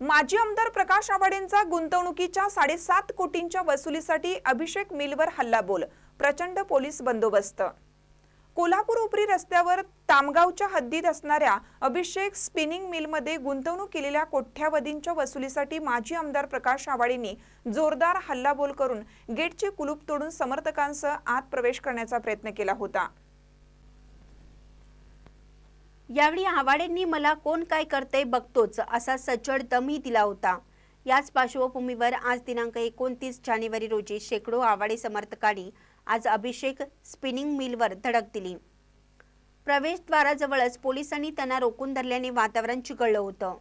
माजी आमदार प्रकाश आवाडेंचा गुंतवणुकीच्या 7.5 कोटींच्या वसुलीसाठी अभिषेक मिलवर हल्लाबोल, प्रचंड पोलीस बंदोबस्त। कोल्हापूर उपरी रस्त्यावर तामगावच्या हद्दीत असणाऱ्या अभिषेक स्पिनिंग मिलमध्ये गुंतवणूक केलेल्या कोट्यावधींच्या वसुलीसाठी माजी आमदार प्रकाश आवाडेंनी जोरदार हल्लाबोल करून गेटचे कुलूप तोडून समर्थकांसह आत प्रवेश करण्याचा प्रयत्न केला होता। यावेळी आवाडेंनी मला कोण काय करते बघतोच असा सचोट दमही दिला होता। याच पार्श्वभूमीवर आज दिनांक 29 जानेवारी रोजी शेकडो आवाडे समर्थकांनी आज अभिषेक स्पिनिंग मिलवर धडक दिली। प्रवेशद्वाराजवळच पोलिसांनी त्यांना रोखून धरल्याने वातावरण चिघळलं होतं।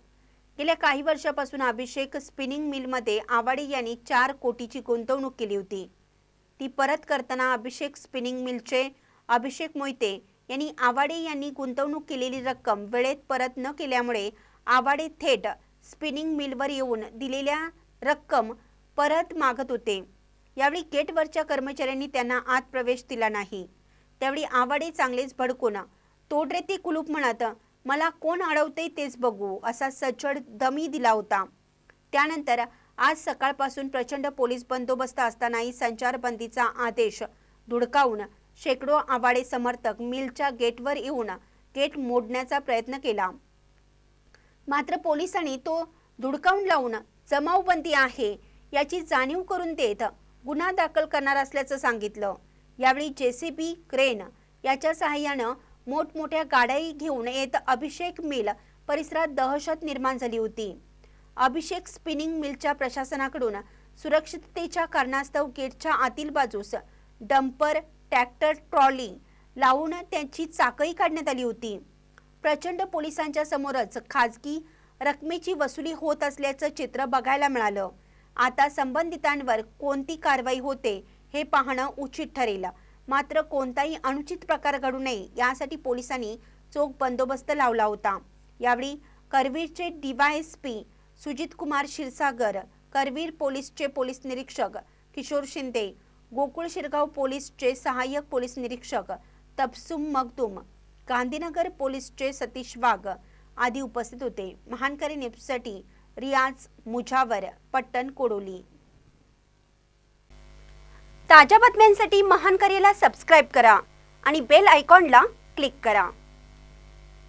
गेल्या काही वर्षापासून अभिषेक स्पिनिंग मिलमध्ये आवाडे यांनी 4 कोटीची गुंतवणूक केली होती। ती परत करताना अभिषेक स्पिनिंग मिलचे अभिषेक मोहिते यांनी आवाडे यांनी गुंतवणूक केलेली रक्कम वेळेत परत न केल्यामुळे आवाडे थेट स्पिनिंग मिलवर येऊन दिलेल्या रक्कम परत मागत होते। यावेळी गेटवरच्या कर्मचाऱ्यांनी त्यांना आत प्रवेश दिला नाही। त्यावेळी आवाडे चांगलेच भडकून तोड रे ते कुलूप म्हणत मला कोण अडवते तेच बघू असा सचोट दमी दिला होता। त्यानंतर आज सकाळपासून प्रचंड पोलीस बंदोबस्त असतानाही संचारबंदीचा आदेश धुडकावून शेकडो आवाडे समर्थक मिलच्या गेटवर येऊन गेट मोडण्याचा प्रयत्न केला, मात्र पोलिसांनी तो धुडकावून लावून जमावबंदी आहे याची जाणीव करून देत गुन्हा दाखल करणार असल्याचं सांगितलं। यावेळी जेसीबी क्रेन याच्या सहाय्यानं मोठमोठ्या गाड्याही घेऊन येत अभिषेक मिल परिसरात दहशत निर्माण झाली होती। अभिषेक स्पिनिंग मिलच्या प्रशासनाकडून सुरक्षिततेच्या कारणास्तव गेटच्या आतील बाजूस डंपर ट्रॅक्टर ट्रॉली लावून त्यांची चाकही काढण्यात आली होती। प्रचंड पोलिसांच्या समोरच खाजगी रकमेची वसुली होत असल्याचं चित्र बघायला मिळालं। आता संबंधितांवर कोणती कारवाई होते हे पाहणं उचित ठरेल, मात्र कोणताही अनुचित प्रकार घडू नये यासाठी पोलिसांनी चोख बंदोबस्त लावला होता। यावेळी करवीरचे डीवायएसपी सुजित कुमार क्षीरसागर, करवीर पोलीसचे पोलीस निरीक्षक किशोर शिंदे, गोकुळ शिरगाव पोलीसचे सहाय्यक पोलीस निरीक्षक तबसुम मखदूम, गांधीनगर पोलीसचे सतीश वाघ आदी उपस्थित होते। महानकरी न्यूजसाठी रियाज मुजावर, पट्टण कोडोली। ताज्या बातम्यांसाठी महानकरीला सबस्क्राइब करा आणि बेल आयकॉनला क्लिक करा।